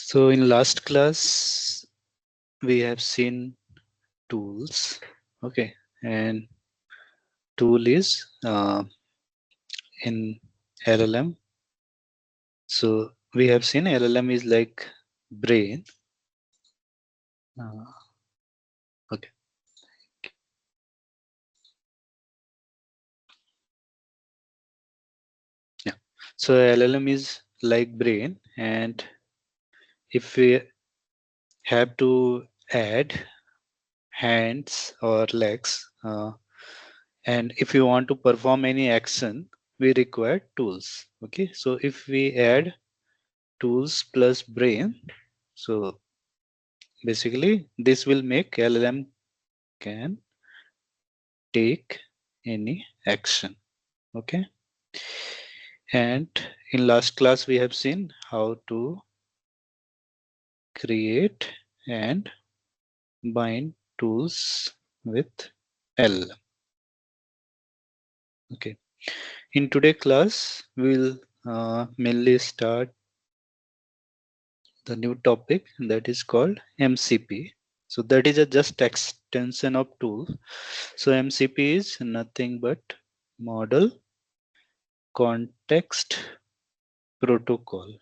So in last class, we have seen tools. Okay. And tool is in LLM. So we have seen LLM is like brain. Okay. Yeah. So LLM is like brain, and if we have to add hands or legs, and if you want to perform any action, we require tools. Okay. So if we add tools plus brain, so basically this will make LLM can take any action. Okay. And in last class we have seen how to create and bind tools with LLM. Okay. In today's class we'll mainly start the new topic that is called MCP. So that is a just extension of tool. So MCP is nothing but model context protocol.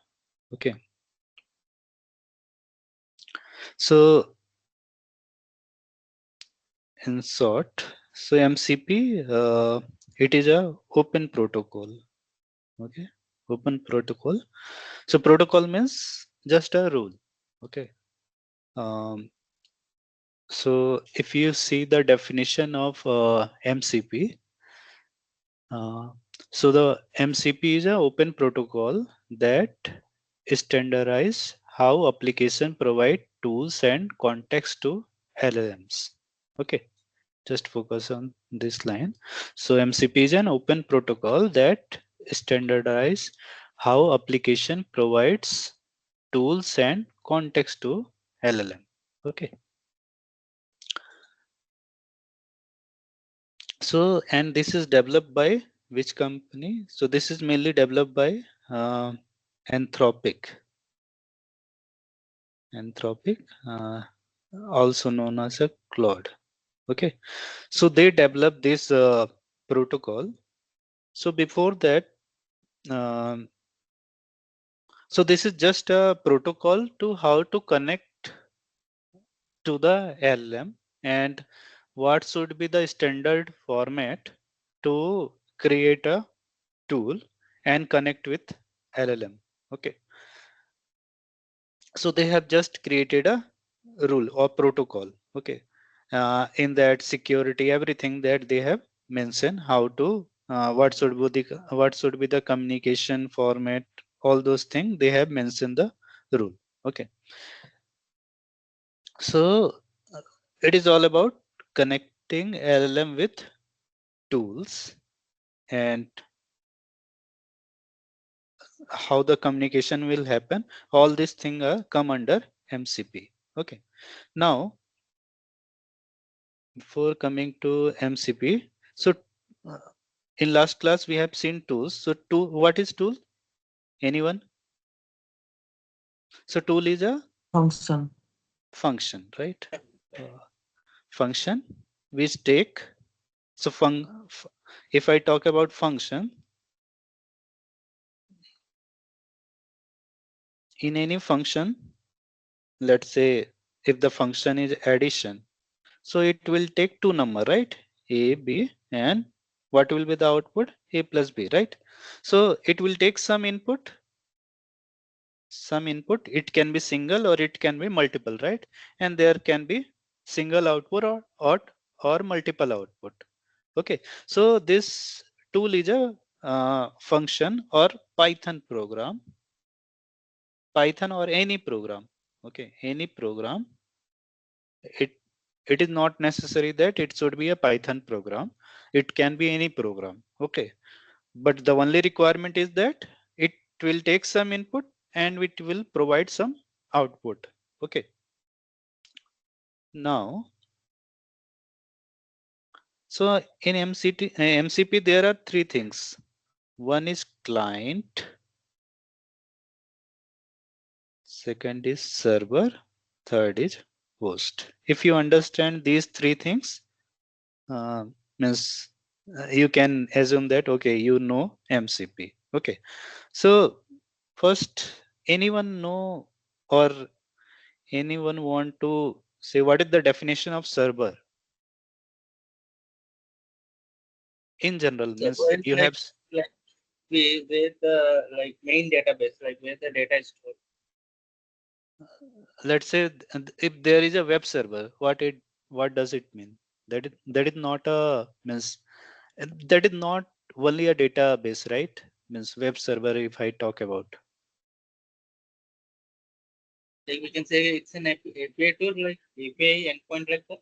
Okay. So in short, so MCP it is a open protocol. Okay. Open protocol. So protocol means just a rule. Okay. So if you see the definition of MCP, so the MCP is an open protocol that standardize how application provide tools and context to LLMs. Okay, just focus on this line. So MCP is an open protocol that standardize how application provides tools and context to LLM. Okay. So, and this is developed by which company? So this is mainly developed by Anthropic. Anthropic, also known as a Claude. Okay. So they developed this protocol. So before that, um, so this is just a protocol to how to connect to the LLM and what should be the standard format to create a tool and connect with LLM. Okay. So they have just created a rule or protocol. Okay. In that security, everything that they have mentioned how to what should be the communication format, all those things they have mentioned the rule. Okay. So it is all about connecting LLM with tools and how the communication will happen. All these things come under MCP. Okay. Now, before coming to MCP, so uh, in last class we have seen tools. So tool, what is tool? Anyone? So tool is a function, right? Function which take, so if I talk about function, in any function, let's say if the function is addition, so it will take two number, right? A, B, and what will be the output? A plus B, right? So it will take some input. It can be single or it can be multiple, right? And there can be single output or multiple output. Okay. So this tool is a function or Python program, Python or any program. Okay. Any program. It is not necessary that it should be a Python program. It can be any program. Okay. But the only requirement is that it will take some input and it will provide some output. Okay. Now, so in MCP, there are three things. One is client, second is server, third is host. If you understand these three things, means you can assume that okay, you know MCP. Okay, so first, anyone know or anyone want to say what is the definition of server in general? So Means it's you have, like where the like main database, like where the data is stored. let's say if there is a web server, what does it mean? That is not a means that is not only a database, right? Means web server, if I talk about. Like we can say it's an API tool, like API endpoint like that.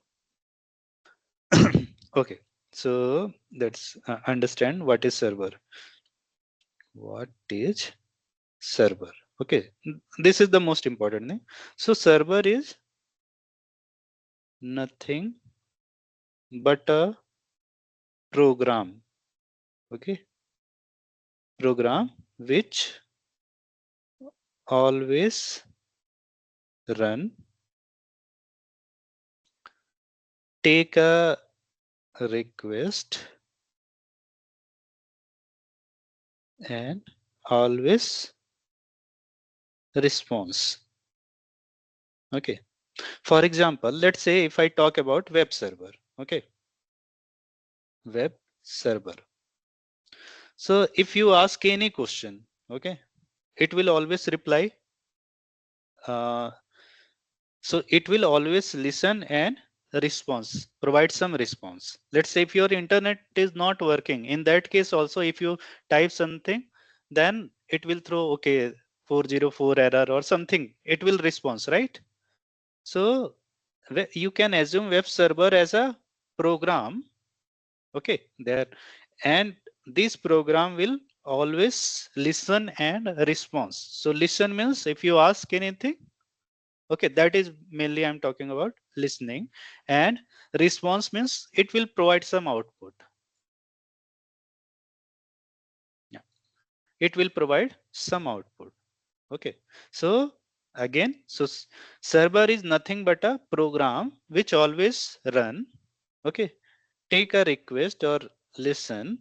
Okay, so let's understand what is server. What is server? Okay, this is the most important thing. So server is nothing but a program. Okay, program which always run, take a request, and always response. Okay, for example, let's say if I talk about web server. Okay, web server. So if you ask any question, okay, it will always reply. Uh, so it will always listen and provide some response. Let's say if your internet is not working, in that case also, if you type something, then it will throw okay 404 error or something. It will respond, right? So you can assume web server as a program. Okay, there, and this program will always listen and response. So listen means if you ask anything, okay, that is mainly I'm talking about listening, and response means it will provide some output. Yeah, it will provide some output. Okay, so again, so server is nothing but a program which always run. Okay, take a request or listen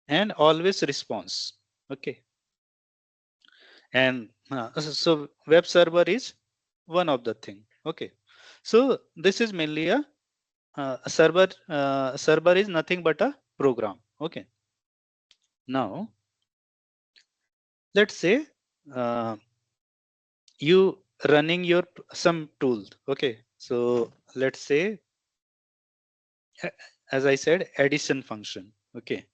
and always response. Okay, and so web server is one of the thing. Okay, so this is mainly a server. Server is nothing but a program. Okay, now let's say uh, you running your some tool. Okay, so let's say as I said, addition function. Okay,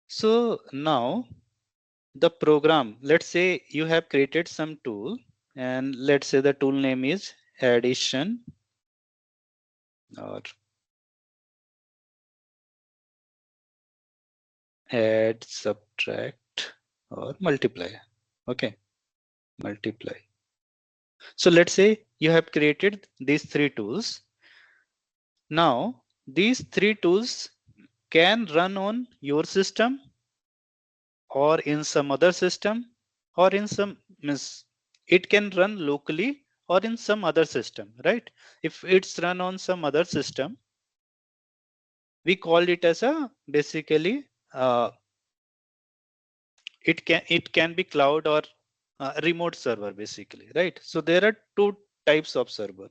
so now the program, let's say you have created some tool, and let's say the tool name is addition or add, subtract, or multiply. Okay, multiply. So let's say you have created these three tools. Now these three tools can run on your system or in some other system, or in some means it can run locally or in some other system, right? If it's run on some other system, we call it as a basically it can be cloud or remote server basically, right? So there are two types of server.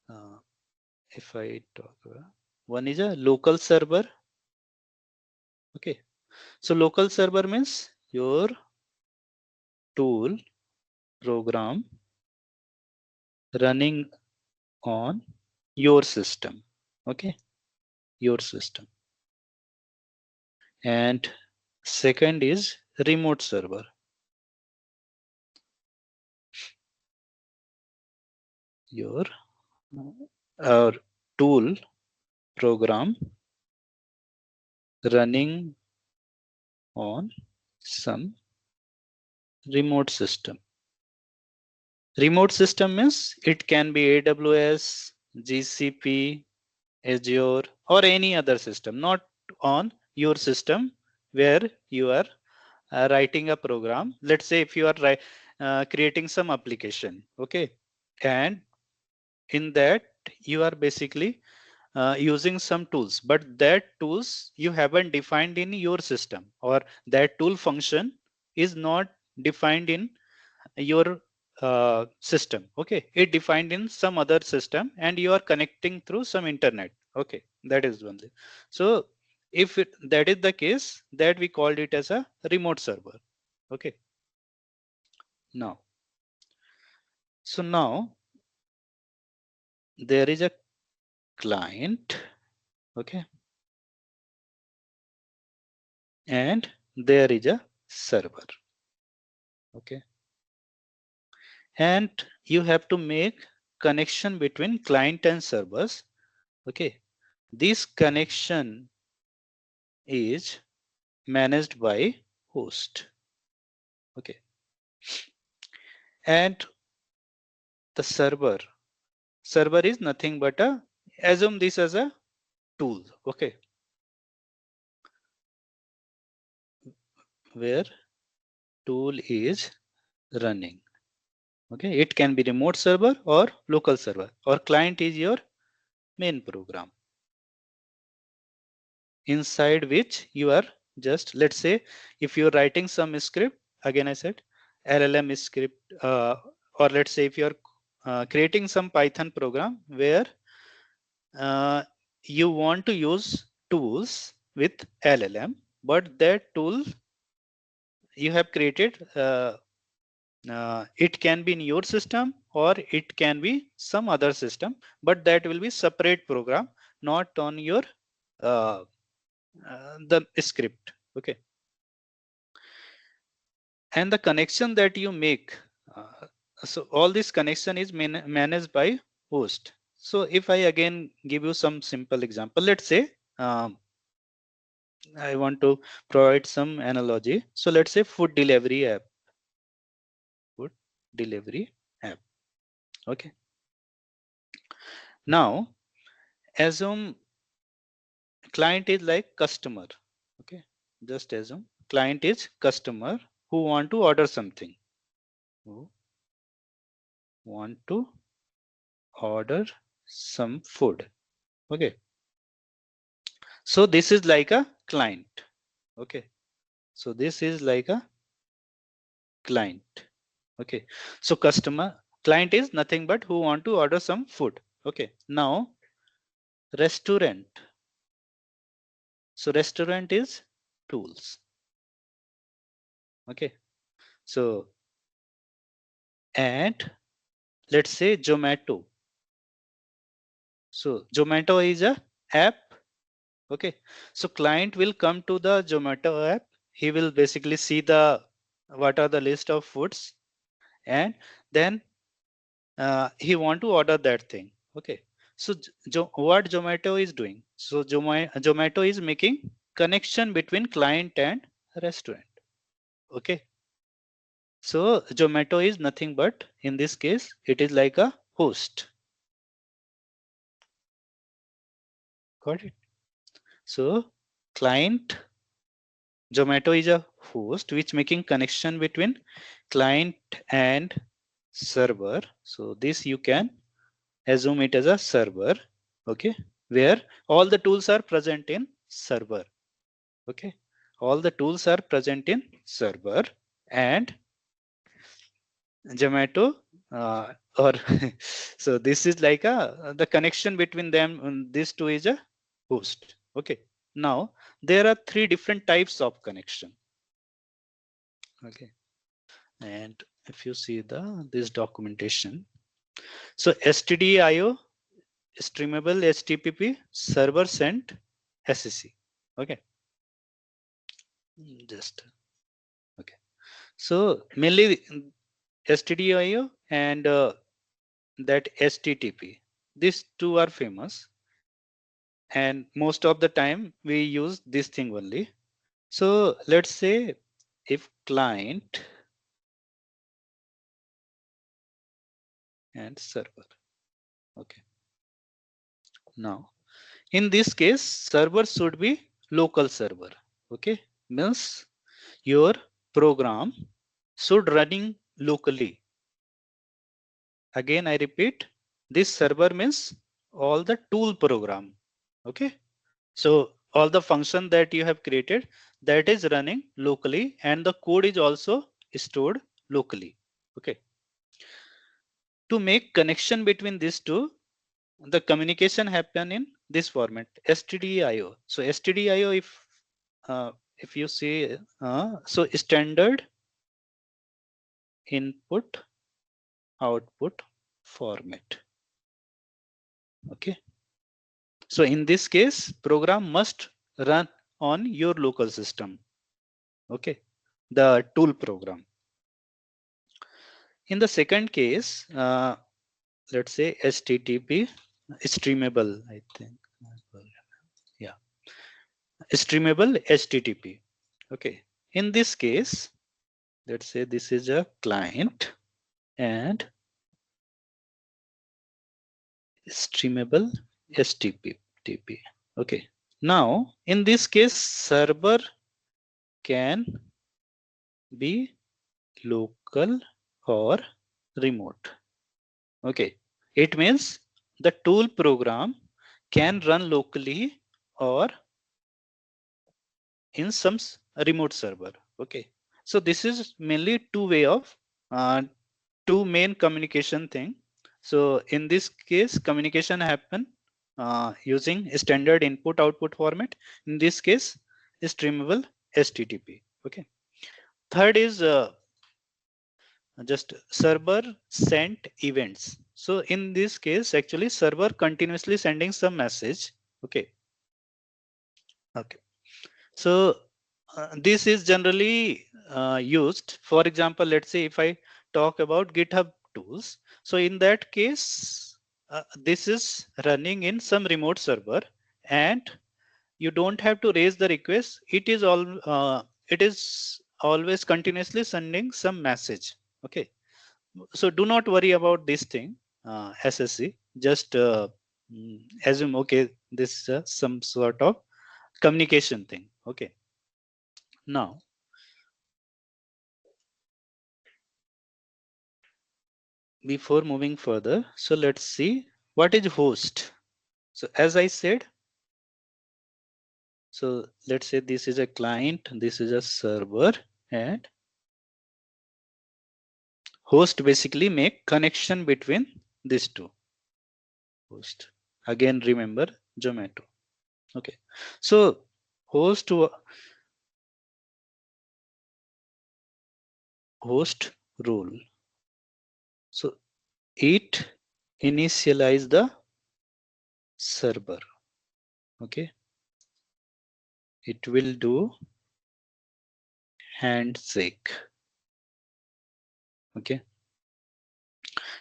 uh, if I talk about, one is a local server. Okay, so local server means your tool program running on your system. Okay, your system. And second is remote server, your tool program running on some remote system. Remote system means it can be AWS, GCP, Azure, or any other system, not on your system where you are writing a program. Let's say if you are creating some application, okay, and in that you are basically using some tools, but that tools you haven't defined in your system, or that tool function is not defined in your system. Okay, it defined in some other system and you are connecting through some internet. Okay, that is one thing. So if that is the case, that we called it as a remote server. Okay, now now there is a client, okay, and there is a server. Okay, and you have to make connection between client and servers. Okay, this connection is managed by host. Okay, and the server is nothing but a, assume this as a tool. Okay, where tool is running. Okay, it can be remote server or local server, or client is your main program inside which you are just, let's say if you're writing some script, again I said LLM script, or let's say if you're creating some Python program where you want to use tools with LLM, but that tool you have created, it can be in your system or it can be some other system, but that will be separate program, not on your uh, the script. Okay, and the connection that you make, so all this connection is managed by host. So if I again give you some simple example, let's say I want to provide some analogy. So let's say food delivery app. Food delivery app. Okay. Now assume client is like customer. Okay. Just assume client is customer who want to order something. Who want to order some food. Okay. So this is like a client. Okay. So this is like a client. Okay, so client is nothing but who want to order some food. Okay, now restaurant, so restaurant is tools. Okay, so and let's say Zomato, so Zomato is a app. Okay, so client will come to the Zomato app, he will basically see the what are the list of foods, and then he want to order that thing. Okay, so what Zomato is doing, so Zomato is making connection between client and restaurant. Okay, so Zomato is nothing but, in this case it is like a host. Got it? So client, Zomato is a host which making connection between client and server. So this you can assume it as a server. Okay, where all the tools are present in server. Okay, all the tools are present in server, and Zomato or so this is like a the connection between them, these two is a host. Okay, now there are three different types of connection. Okay, and if you see this documentation, so STDIO, streamable HTTP, server sent SSC. Okay, just okay. So mainly STDIO and that STTP, these two are famous, and most of the time we use this thing only. So let's say if client and server. Okay, now in this case server should be local server. Okay, means your program should running locally. Again, I repeat, this server means all the tool program. Okay. So all the function that you have created, that is running locally, and the code is also stored locally. Okay. To make connection between these two, the communication happen in this format, STDIO. So STDIO, if you see, so standard input output format. Okay. So in this case, program must run on your local system. Okay. The tool program. In the second case, let's say HTTP streamable, I think. Yeah. Streamable HTTP. Okay. In this case, let's say this is a client and streamable HTTP. Okay. Now, in this case, server can be local or remote. Okay. It means the tool program can run locally or in some remote server. Okay. So this is mainly two way of two main communication thing. So in this case, communication happen using standard input output format. In this case, streamable HTTP. Okay. Third is just server sent events. So in this case, actually server continuously sending some message. Okay. Okay. So this is generally used. For example, let's say if I talk about GitHub tools. So in that case, this is running in some remote server, and you don't have to raise the request. It is always continuously sending some message. Okay. So do not worry about this thing, SSC. Just assume, okay, this is some sort of communication thing. Okay. Now, before moving further, so let's see what is host. So as I said, so let's say this is a client, this is a server, and host basically make connection between these two. Host. Again, remember Zomato. Okay. So host rule. So it initialize the server. Okay. It will do handshake. Okay.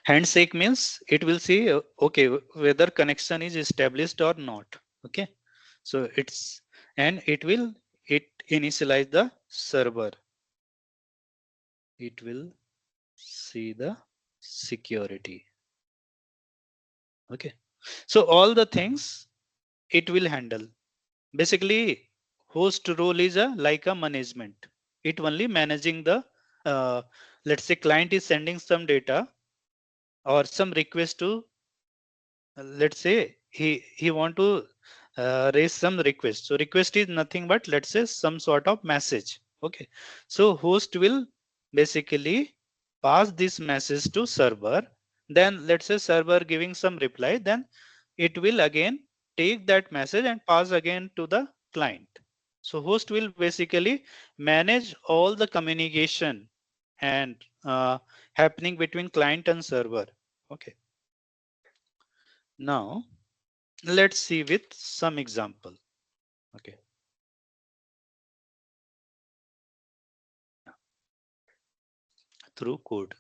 Handshake means it will see, okay, whether connection is established or not. Okay. So it initialize the server. It will see the security. Okay. So all the things it will handle. Basically, host role is like a management. It only managing the, let's say client is sending some data or some request to, let's say he want to raise some request. So request is nothing but, let's say, some sort of message. Okay. So host will basically pass this message to server. Then let's say server giving some reply, then it will again take that message and pass again to the client. So host will basically manage all the communication and happening between client and server. Okay. Now let's see with some example. Okay. Through code.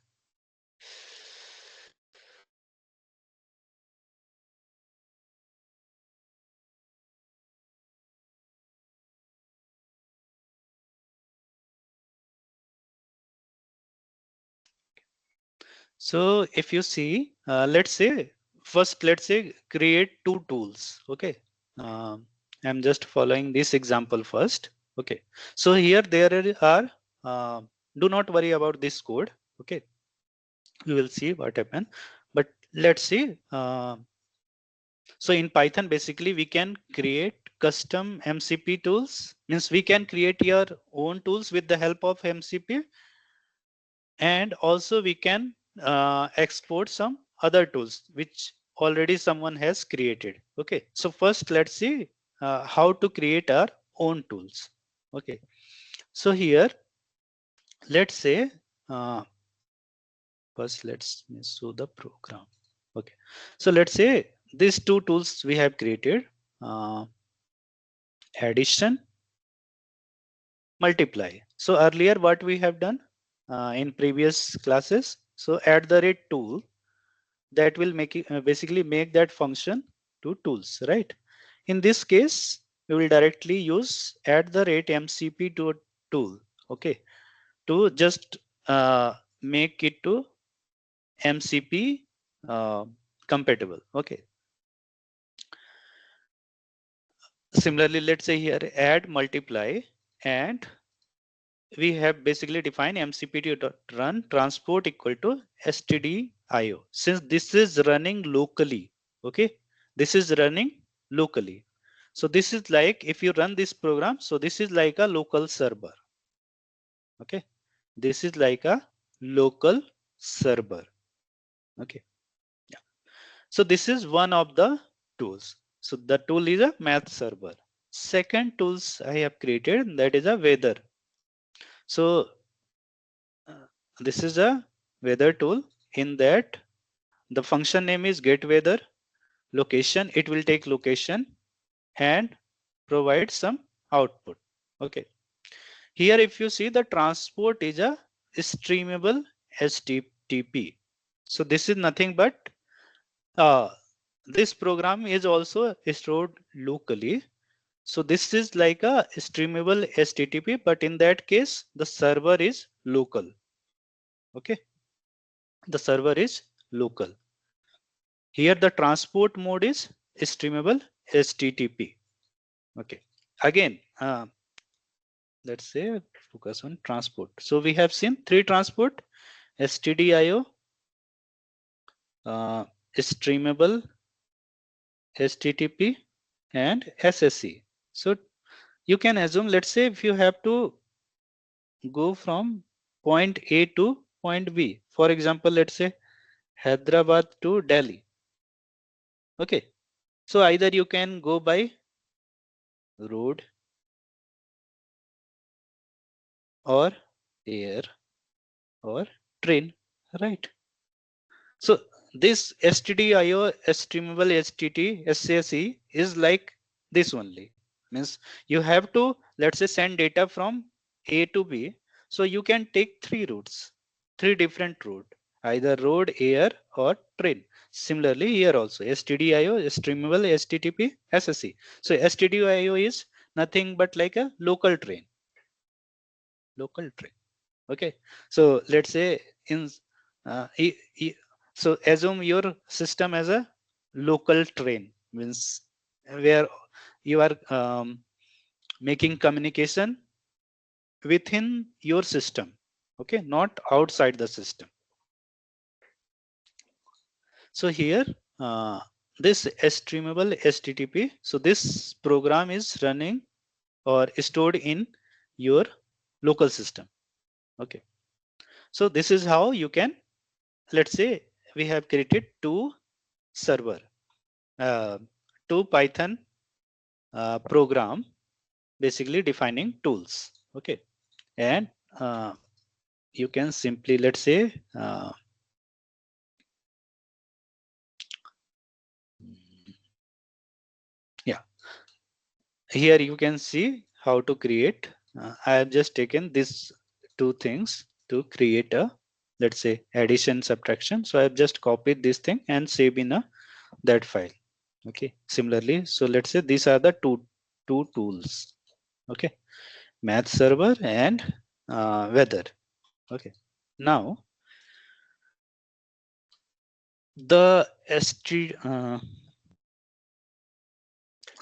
So if you see, let's say first, let's say create two tools. Okay. I'm just following this example first. Okay. So here there are do not worry about this code. Okay, we will see what happen, but let's see. So in Python, basically we can create custom MCP tools. Means we can create your own tools with the help of MCP, and also we can export some other tools which already someone has created. Okay, so first let's see how to create our own tools. Okay, so here let's say first let's show the program. Okay, so let's say these two tools we have created, uh, addition, multiply. So earlier what we have done in previous classes, so add the rate tool that will make it basically make that function to tools, right? In this case, we will directly use add the rate MCP to a tool. Okay, to just make it to MCP compatible. Okay. Similarly, let's say here add multiply, and we have basically defined MCP to run transport equal to STDIO. Since this is running locally, okay, this is running locally. So this is like if you run this program, so this is like a local server. Okay, this is like a local server. Okay, yeah. So this is one of the tools. So the tool is a math server. Second tools I have created, that is a weather. So this is a weather tool. In that the function name is get weather location. It will take location and provide some output. Okay, here if you see the transport is a streamable HTTP. So this is nothing but this program is also stored locally. So this is like a streamable HTTP, but in that case the server is local. Okay, the server is local. Here the transport mode is streamable HTTP. Okay, again let's say focus on transport. So we have seen three transport: STDIO, streamable HTTP, and SSE. So you can assume, let's say if you have to go from point A to point B, for example, let's say Hyderabad to Delhi. Okay, so either you can go by road or air or train, right? So this STDIO, streamable HTT, SASE is like this only. Means you have to, let's say, send data from A to B. So you can take three routes, three different route, either road, air, or train. Similarly, here also STDIO, streamable HTTP, SSE. So STDIO is nothing but like a local train. Local train. Okay, so let's say in so assume your system as a local train, means where you are making communication within your system, okay, not outside the system. So here this streamable HTTP, so this program is running or stored in your local system. Okay, so this is how you can, let's say we have created two server, uh, two Python program, basically defining tools. Okay, and you can simply, let's say yeah, here you can see how to create. I have just taken these two things to create a, let's say, addition subtraction. So I have just copied this thing and save in a that file. Okay, similarly, so let's say these are the two tools. Okay, math server and weather. Okay, now the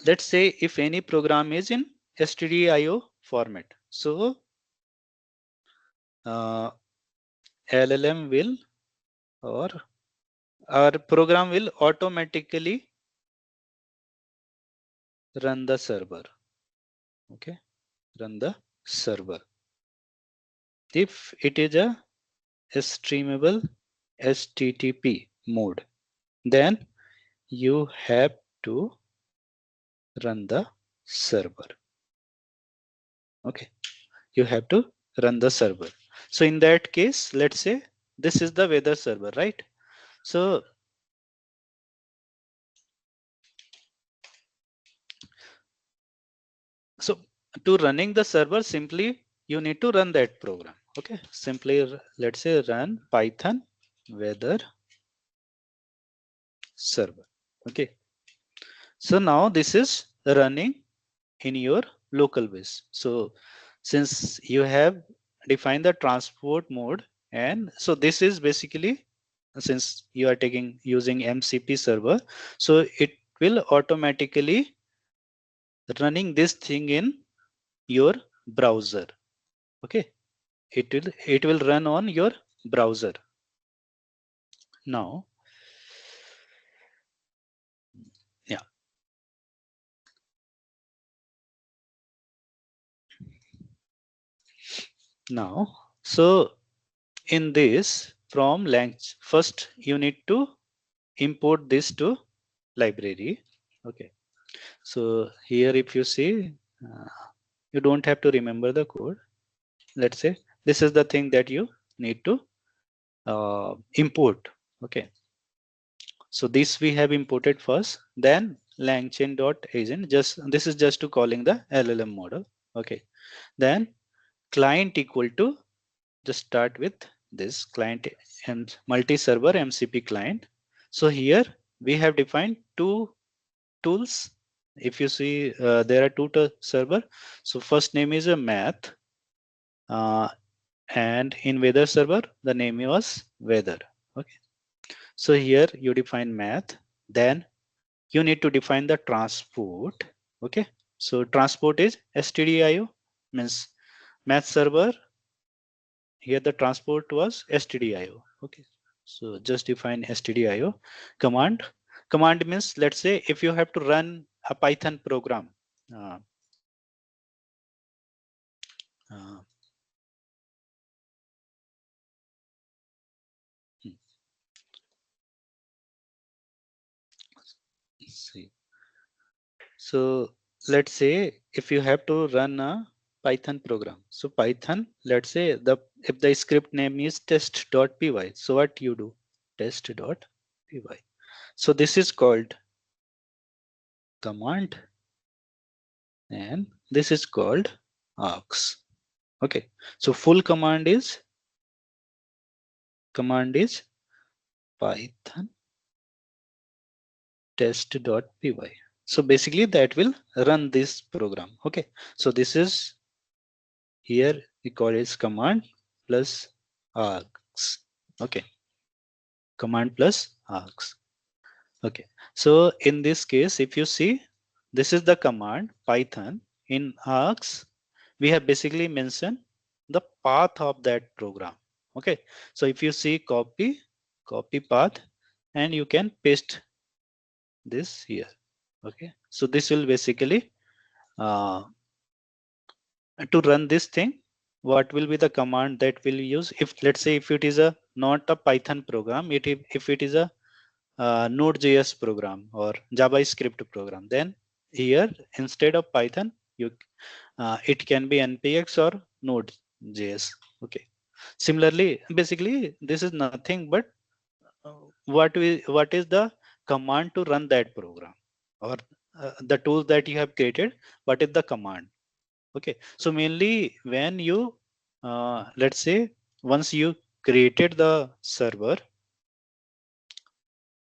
let's say if any program is in stdio format, so LLM will, or our program will automatically run the server. Okay, run the server. If it is a streamable HTTP mode, then you have to run the server. Okay, you have to run the server. So in that case, let's say this is the weather server, right? So to running the server, simply you need to run that program. Okay, simply let's say run Python weather server. Okay, so now this is running in your local base. So since you have defined the transport mode, and so this is basically, since you are taking using MCP server, so it will automatically running this thing in your browser. Okay, it will run on your browser. Now, yeah, now, so in this from LangChain, first you need to import this to library. Okay, so here if you see, you don't have to remember the code. Let's say this is the thing that you need to import. Okay, so this we have imported first, then LangChain dot agent, just this is just to calling the LLM model. Okay, then client equal to, just start with this client and multi-server MCP client. So here we have defined two tools. If you see, there are two server. So first name is a math, and in weather server the name was weather. Okay, so here you define math, then you need to define the transport. Okay, so transport is STDIO, means math server. Here the transport was STDIO. Okay, so just define STDIO command. Command means, let's say if you have to run a Python program, uh, uh, hmm, see. So let's say if you have to run a Python program, so Python, let's say if the script name is test.py, so what you do, test.py. So this is called command, and this is called args. Okay, so full command is Python test.py. So basically that will run this program. Okay, so this is, here we call it command plus args. Okay, command plus args. Okay, so in this case, if you see, this is the command Python. In args, we have basically mentioned the path of that program. Okay, so if you see copy path, and you can paste this here. Okay, so this will basically uh, to run this thing, what will be the command that will use, if let's say if it is a not a Python program, if it is a Node.js program or JavaScript program, then here instead of Python, you it can be npx or Node.js. Okay, similarly, basically this is nothing but what is the command to run that program, or the tools that you have created, what is the command. Okay, so mainly when you let's say once you created the server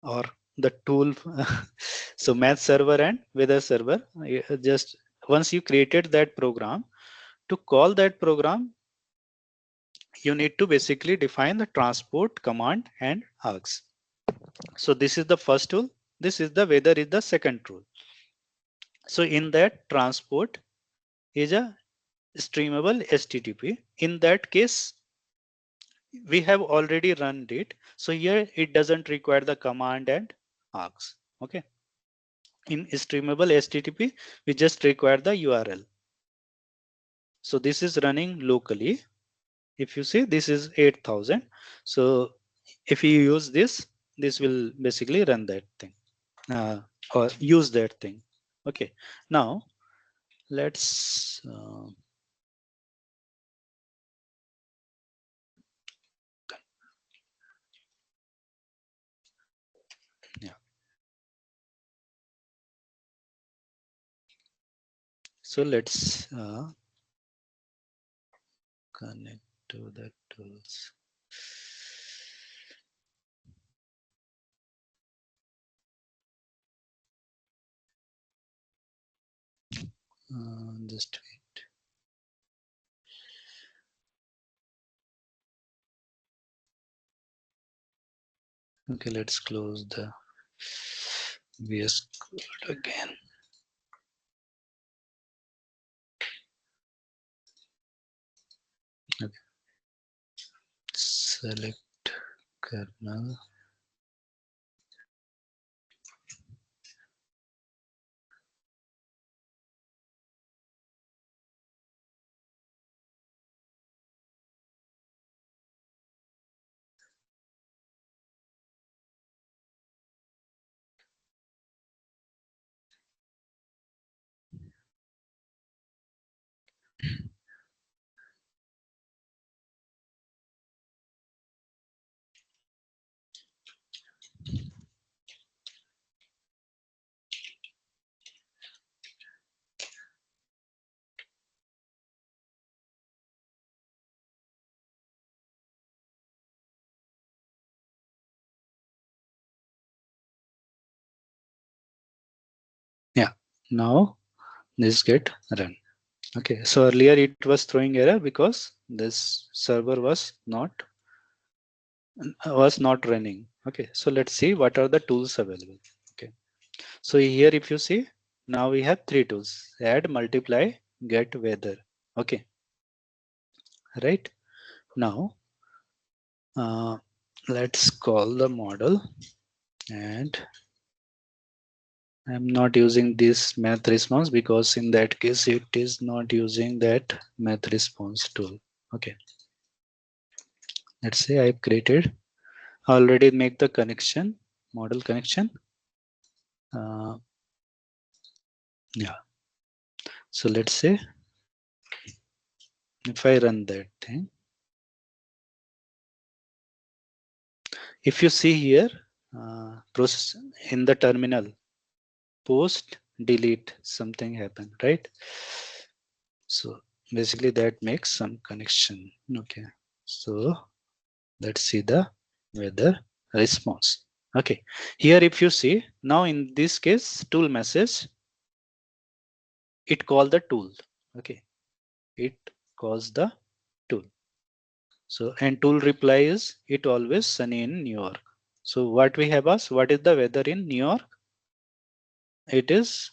or the tool, so math server and weather server, just once you created that program, to call that program, you need to basically define the transport command and args. So this is the first tool, this is the weather is the second tool. So in that transport is a streamable HTTP. In that case, we have already run it. So here it doesn't require the command and args. Okay. In streamable HTTP, we just require the URL. So this is running locally. If you see, this is 8000. So if you use this, this will basically run that thing or use that thing. Okay. Now let's yeah. So let's connect to the tools. Just wait. Okay, let's close the VS Code again. Okay. Select kernel. Yeah, now this get run. Okay, so earlier it was throwing error because this server was not running. Okay, so let's see what are the tools available. Okay, so here if you see, now we have three tools: add, multiply, get, weather. Okay, right. Now let's call the model, and I'm not using this math response because in that case it is not using that math response tool. Okay, let's say I've created already, make the connection, model connection. Yeah, so let's say if I run that thing, if you see here, process in the terminal, post, delete, something happened, right? So basically that makes some connection. Okay, so let's see the weather response. Okay, here if you see, now in this case, tool message, it called the tool. Okay, it calls the tool. So, and tool reply is, it always sunny in New York. So what we have asked, what is the weather in New York? It is,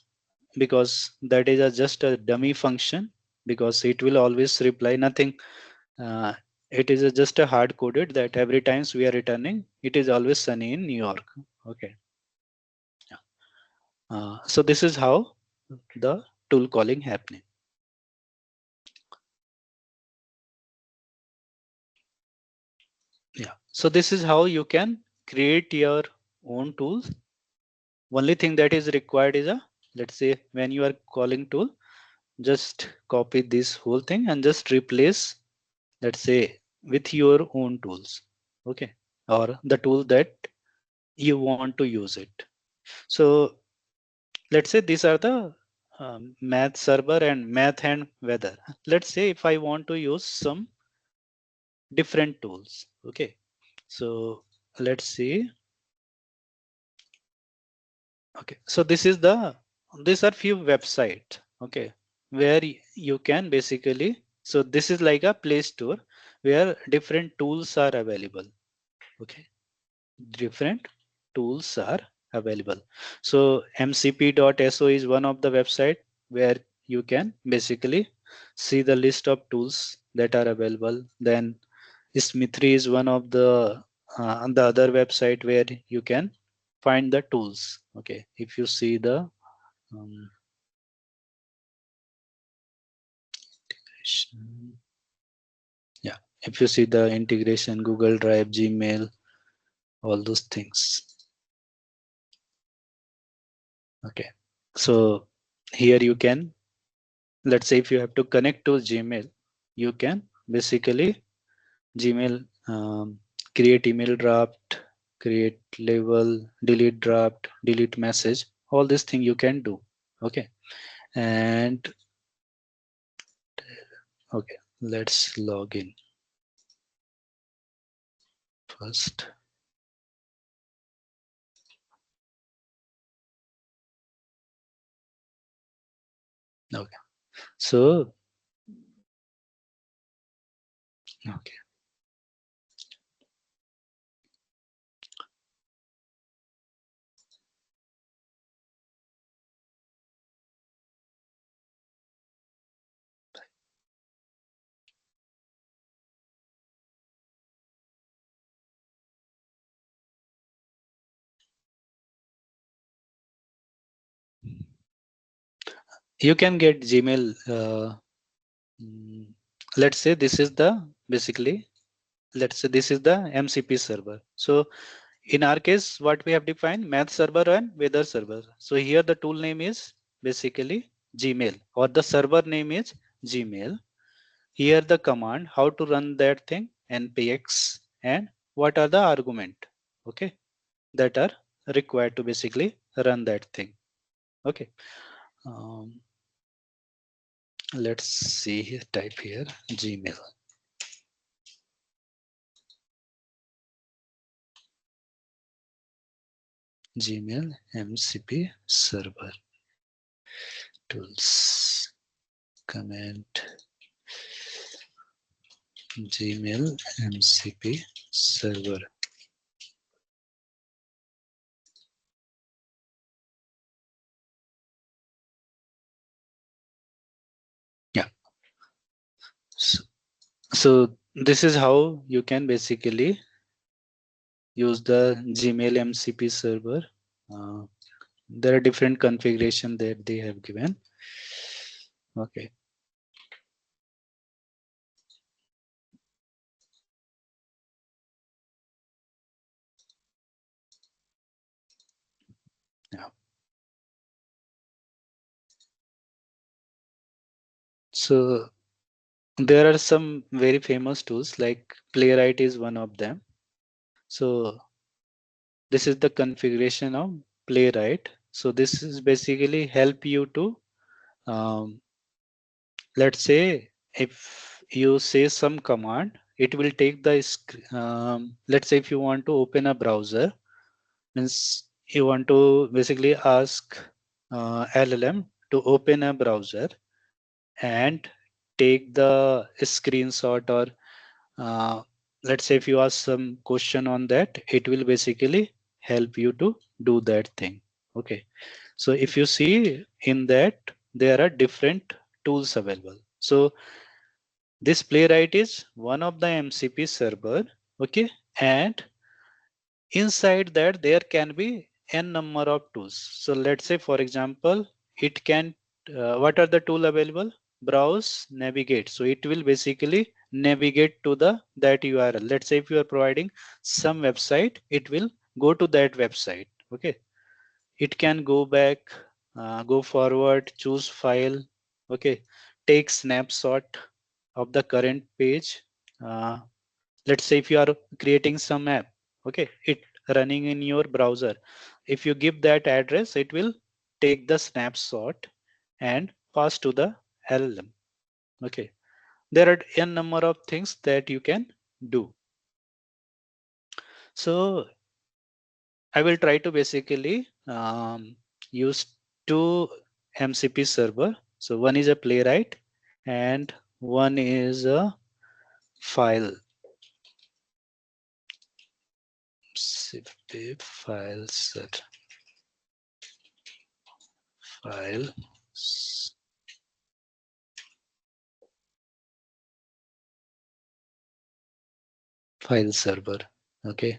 because that is just a dummy function, because it will always reply nothing. Uh, it is just a hard coded that every times we are returning, it is always sunny in New York. Okay. So this is how the tool calling happening. Yeah. So this is how you can create your own tools. Only thing that is required is let's say when you are calling tool, just copy this whole thing and just replace, let's say, with your own tools. Okay. Or the tool that you want to use it. So let's say these are the math server and math and weather. Let's say if I want to use some different tools. Okay. So let's see. Okay. So this is these are few websites. Okay. Where you can basically, so this is like a Play Store where different tools are available. Okay. Different tools are available. So mcp.so is one of the website where you can basically see the list of tools that are available. Then Smithry is one of the other website where you can find the tools. Okay, if you see the integration, yeah, if you see the integration, Google Drive, Gmail, all those things. Okay, so here you can, let's say if you have to connect to Gmail, you can basically Gmail, create email draft, create label, delete draft, delete message, all this thing you can do. Okay, and okay, let's log in first. Okay, so okay, you can get Gmail. Mm, let's say this is the basically, let's say this is the MCP server. So in our case, what we have defined, math server and weather server. So here the tool name is basically Gmail, or the server name is Gmail. Here the command, how to run that thing, npx, and what are the argument, okay, that are required to basically run that thing. Okay. Um, let's see here, type here Gmail. Gmail MCP server tools command Gmail MCP server. Yeah. So this is how you can basically use the Gmail MCP server. Uh, there are different configuration that they have given. Okay. Yeah. So there are some very famous tools, like Playwright is one of them. So this is the configuration of Playwright. So this is basically help you to, let's say if you say some command, it will take the, let's say if you want to open a browser, means you want to basically ask LLM to open a browser and take the screenshot, or let's say if you ask some question on that, it will basically help you to do that thing. Okay, so if you see in that, there are different tools available. So this Playwright is one of the MCP server. Okay, and inside that there can be n number of tools. So let's say for example, it can, what are the tool available? Browse, navigate. So it will basically navigate to the that URL. Let's say if you are providing some website, it will go to that website. Okay, it can go back, go forward, choose file. Okay, take snapshot of the current page. uh, let's say if you are creating some app, okay, it running in your browser, if you give that address, it will take the snapshot and pass to the LLM. Okay, there are n number of things that you can do. So I will try to basically use two MCP server. So one is a Playwright and one is a file MCP file set file. file server. Okay,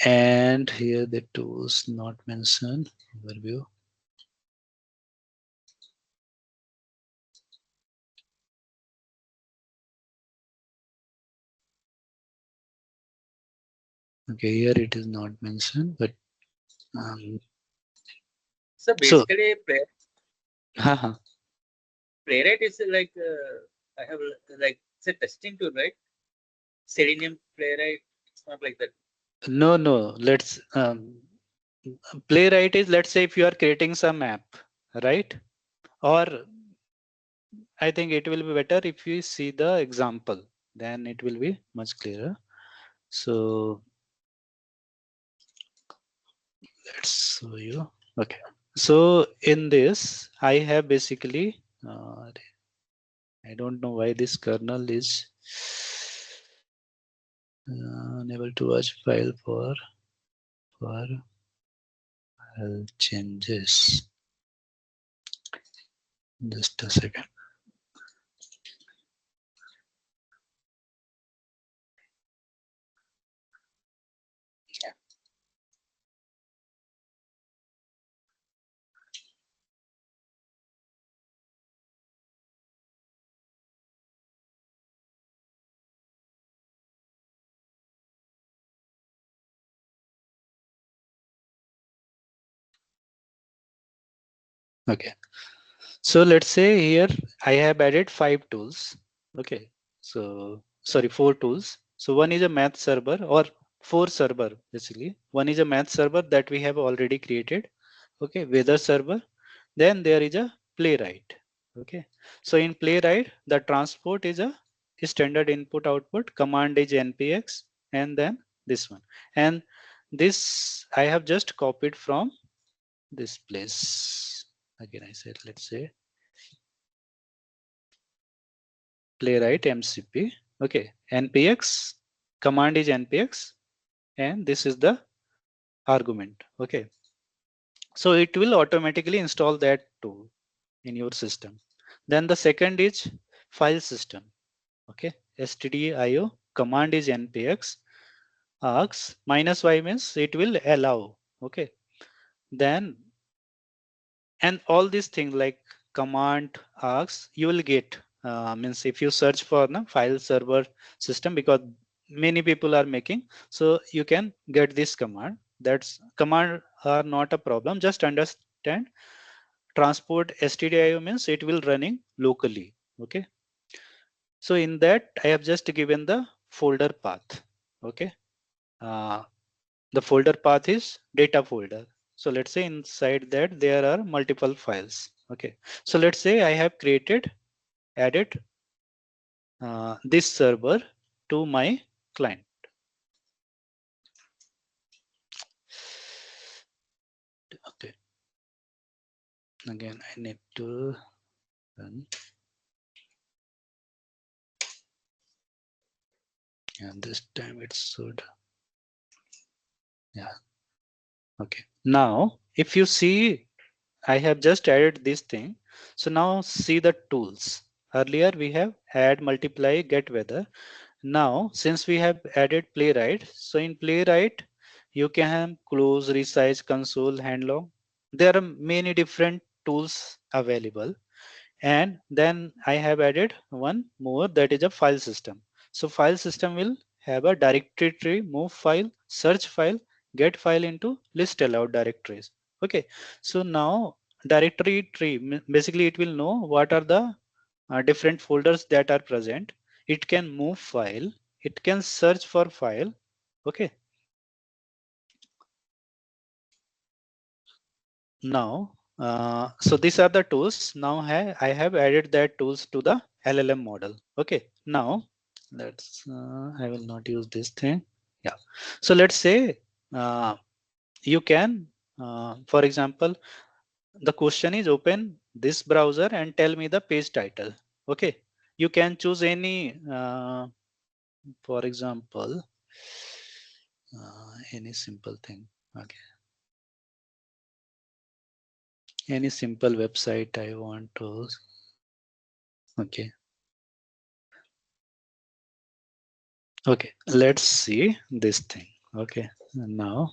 and here the tools not mentioned. Overview. Okay, here it is not mentioned, but So so basically, haha. Playwright is like I have like it's a testing tool, right? Selenium Playwright. It's not like that. No, let's Playwright is, let's say if you are creating some app, right? Or I think it will be better if you see the example, then it will be much clearer. So let's show you. Okay. So in this, I have basically, I don't know why this kernel is unable to watch file for changes. Just a second. Okay. So let's say here I have added 5 tools. Okay. So sorry, 4 tools. So one is a math server or 4 server basically. One is a math server that we have already created. Okay. Weather server. Then there is a playwright. Okay. So in playwright, the transport is a standard input output. Command is npx and then this one. And this I have just copied from this place. Again, I said, let's say playwright MCP. Okay, npx command is npx, and this is the argument. Okay, so it will automatically install that tool in your system. Then the second is file system. Okay, STDIO command is npx args minus y means it will allow. Okay, then and all these things like command asks you will get means if you search for the file server system, because many people are making, so you can get this command. That's command are not a problem, just understand transport stdio means it will running locally. Okay, so in that I have just given the folder path. Okay, uh, the folder path is data folder. So let's say inside that there are multiple files. Okay, so let's say I have added this server to my client. Okay, again I need to run, and this time it should, yeah. Okay, now if you see I have just added this thing. So now see the tools. Earlier we have add, multiply, get weather. Now since we have added playwright, so in playwright you can close, resize, console, handlog. There are many different tools available. And then I have added one more, that is a file system. So file system will have a directory tree, move file, search file, get file into list allowed directories. Okay, so now directory tree basically it will know what are the different folders that are present. It can move file, it can search for file. Okay, now so these are the tools. Now I have added that tools to the LLM model. Okay, now let's I will not use this thing. Yeah, so let's say uh, you can for example, the question is open this browser and tell me the page title. Okay, you can choose any for example any simple thing. Okay, any simple website I want to. Okay, Okay, let's see this thing. Okay, now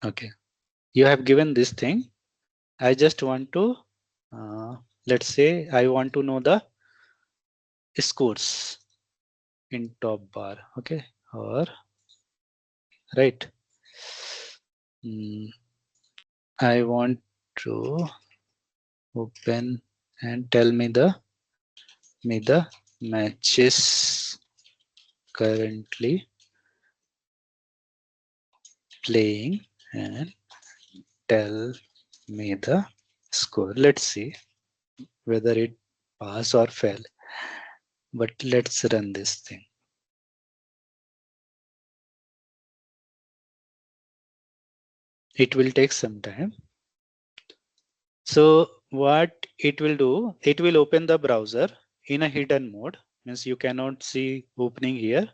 okay, you have given this thing. I just want to let's say I want to know the scores in top bar. Okay, or right. I want to open and tell me the matches currently playing and tell me the score. Let's see whether it pass or fail. But let's run this thing. It will take some time. So what it will do, it will open the browser in a hidden mode. Means you cannot see opening here.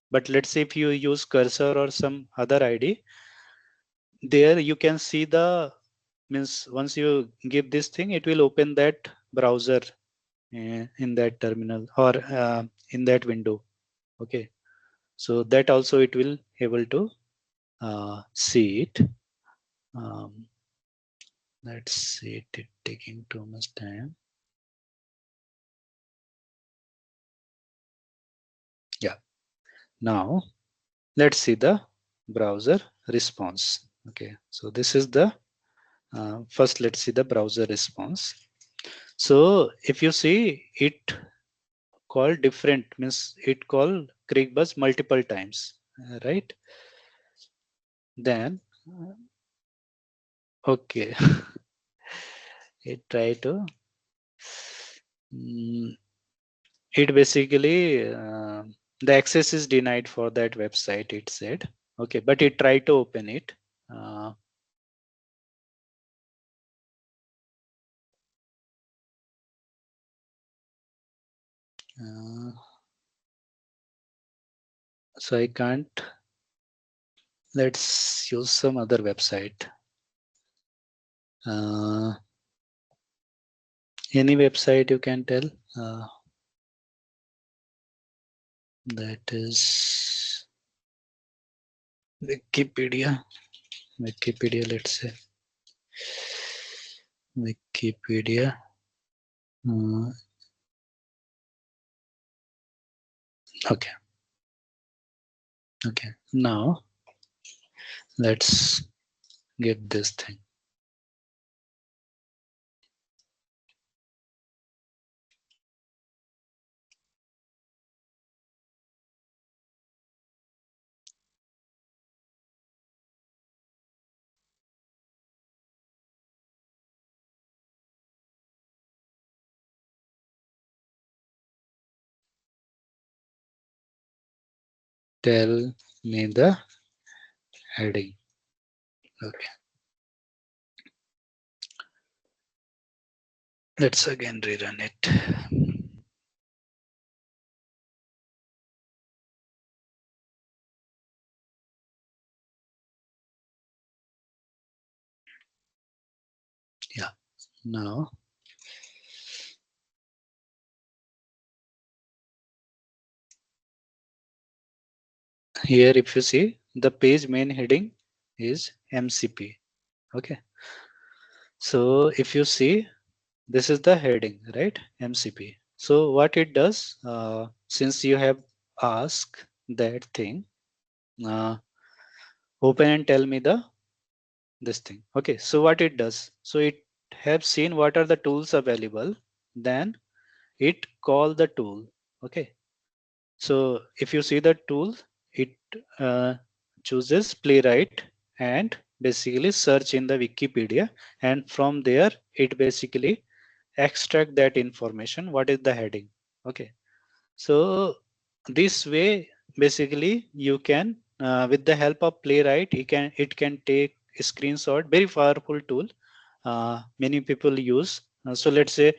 But let's say if you use cursor or some other ID, there you can see the means once you give this thing, it will open that browser in that terminal or in that window. Okay, so that also it will able to see it. Um, let's see it taking too much time. Yeah, now let's see the browser response. Okay, so this is the first. Let's see the browser response. So if you see it called different means it called Craigbus multiple times, right? Then okay, it try to it basically the access is denied for that website. It said okay, but it tried to open it. Uh, uh, so I can't. Let's use some other website. Uh, any website you can tell. That is Wikipedia. Wikipedia, let's say. Wikipedia. Okay. Okay. Now let's get this thing. Tell me the heading. Okay. Let's again rerun it. Yeah. Now here if you see the page main heading is MCP. Okay. So if you see this is the heading, right? MCP. So what it does, since you have asked that thing, uh, open and tell me the this thing. Okay, so what it does, so it have seen what are the tools available, then it call the tool. Okay, so if you see the tool, it uh, chooses Playwright and basically search in the Wikipedia, and from there it basically extract that information what is the heading. Okay, so this way basically you can with the help of Playwright it can take a screenshot. Very powerful tool, many people use. So let's say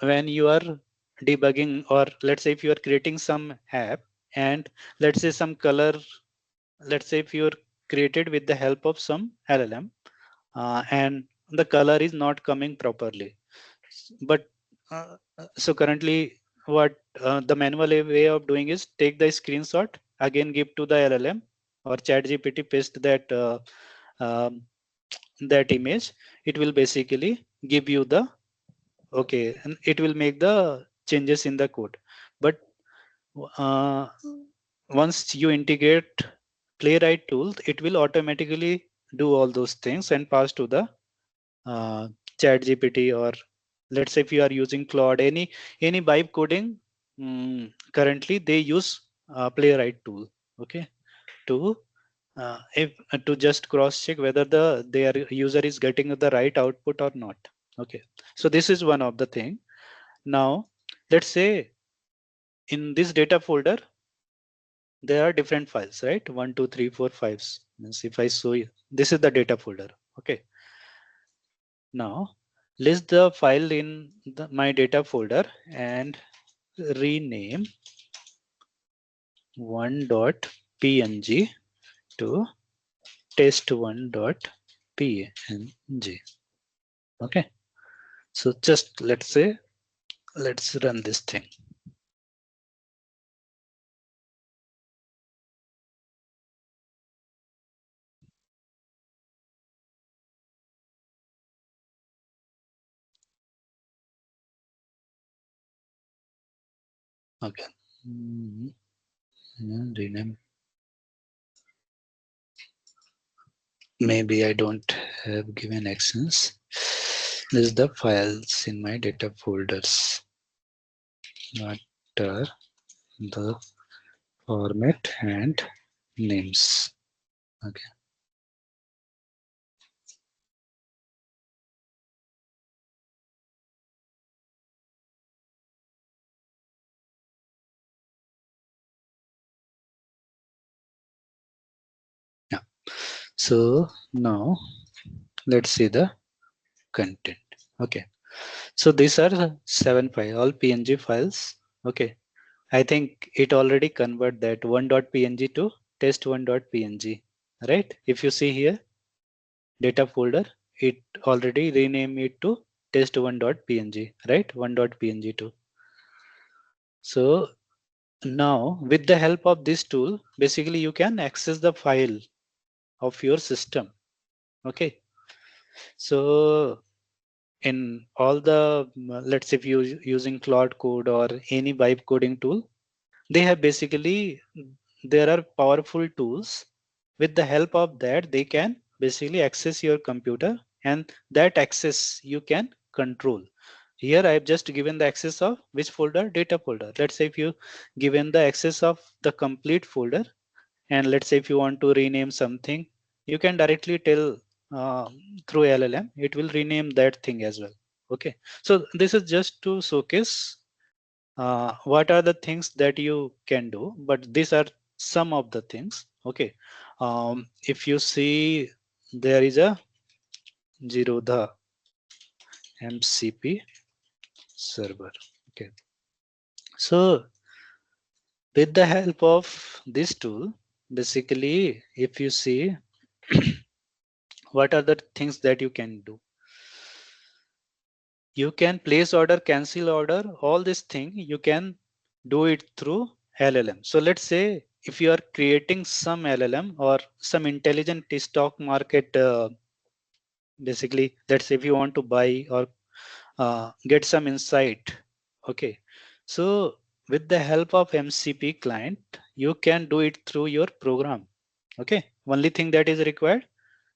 when you are debugging, or let's say if you are creating some app, and let's say some color, let's say if you are created with the help of some LLM, and the color is not coming properly. But so currently what the manual way of doing is take the screenshot, again give to the LLM or ChatGPT, paste that um, that image. It will basically give you the okay, and it will make the changes in the code. But uh, once you integrate Playwright tool, it will automatically do all those things and pass to the uh, chat gpt, or let's say if you are using Claude, any vibe coding, currently they use Playwright tool, okay, to if to just cross check whether their user is getting the right output or not. Okay, so this is one of the thing. Now let's say in this data folder there are different files, right? 1 2 3 4 5s. Means if I show you, this is the data folder. Okay, now list the file in my data folder and rename 1.png to test1.png. Okay, so just let's say let's run this thing. Okay, rename. Maybe I don't have given actions. List the files in my data folders. What are the format and names? Okay. Yeah. So now let's see the content. Okay. So these are 7 files, all PNG files. Okay. I think it already convert that 1.png to test1.png, right? If you see here, data folder, it already rename it to test1.png, right? 1.png too. So now with the help of this tool, basically you can access the file of your system. Okay. So in all the, let's say if you using Claude Code or any vibe coding tool, they have basically, there are powerful tools. With the help of that, they can basically access your computer, and that access you can control. Here I have just given the access of which folder? Data folder. Let's say if you given the access of the complete folder, and let's say if you want to rename something, you can directly tell through LLM, it will rename that thing as well. Okay, so this is just to showcase what are the things that you can do, but these are some of the things. Okay, if you see, there is a Zerodha MCP server. Okay, so with the help of this tool, basically if you see what are the things that you can do, you can place order, cancel order, all this thing you can do it through LLM. So let's say if you are creating some LLM or some intelligent stock market, basically let's say if you want to buy or get some insight. Okay, so with the help of MCP client, you can do it through your program. Okay, only thing that is required,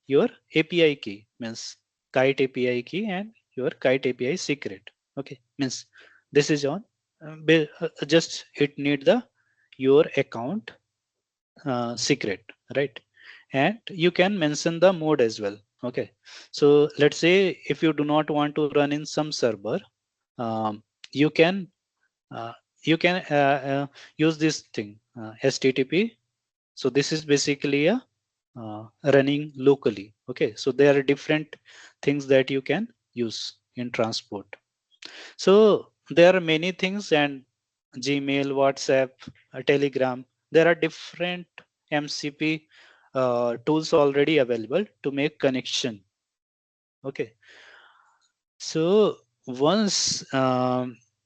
your API key, means kite API key and your kite API secret. Okay, means this is on just it need the your account secret, right? And you can mention the mode as well. Okay, so let's say if you do not want to run in some server, um, you can uh, you can use this thing HTTP. So this is basically a running locally. Okay, so there are different things that you can use in transport. So there are many things, and Gmail, WhatsApp, Telegram, there are different MCP tools already available to make connection. Okay. So once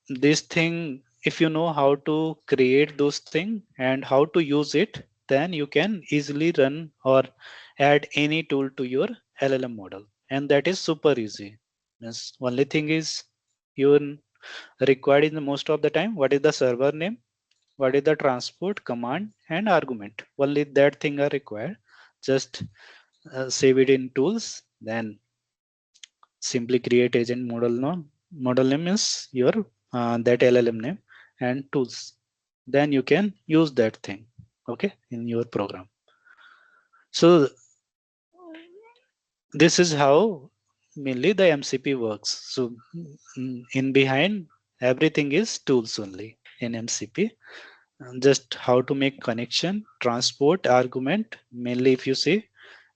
this thing, if you know how to create those things and how to use it, then you can easily run or add any tool to your LLM model. And that is super easy. Yes. Only thing is you required in the most of the time, what is the server name, what is the transport command and argument. Only that thing are required. Just save it in tools, then simply create agent model model name is your that LLM name and tools, then you can use that thing, okay, in your program. So this is how mainly the MCP works. So in behind everything is tools only in MCP. Just how to make connection, transport, argument. Mainly if you see,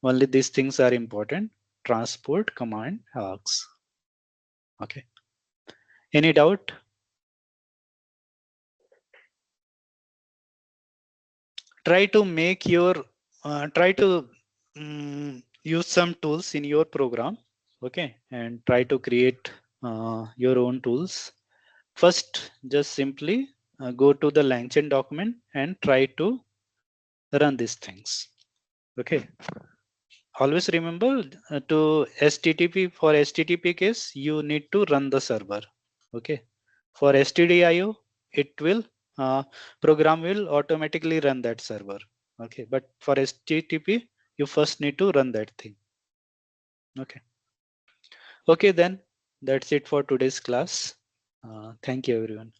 only these things are important: transport, command, args. Okay. Any doubt? Try to make your try to use some tools in your program, okay, and try to create your own tools. First, just simply go to the LangChain document and try to run these things, okay. Always remember to HTTP, for HTTP case you need to run the server, okay. For STDIO it will program will automatically run that server, okay, but for HTTP you first need to run that thing, okay. Okay, then that's it for today's class. Thank you everyone.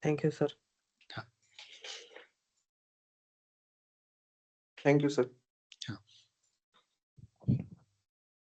Thank you, sir. Yeah. Thank you, sir.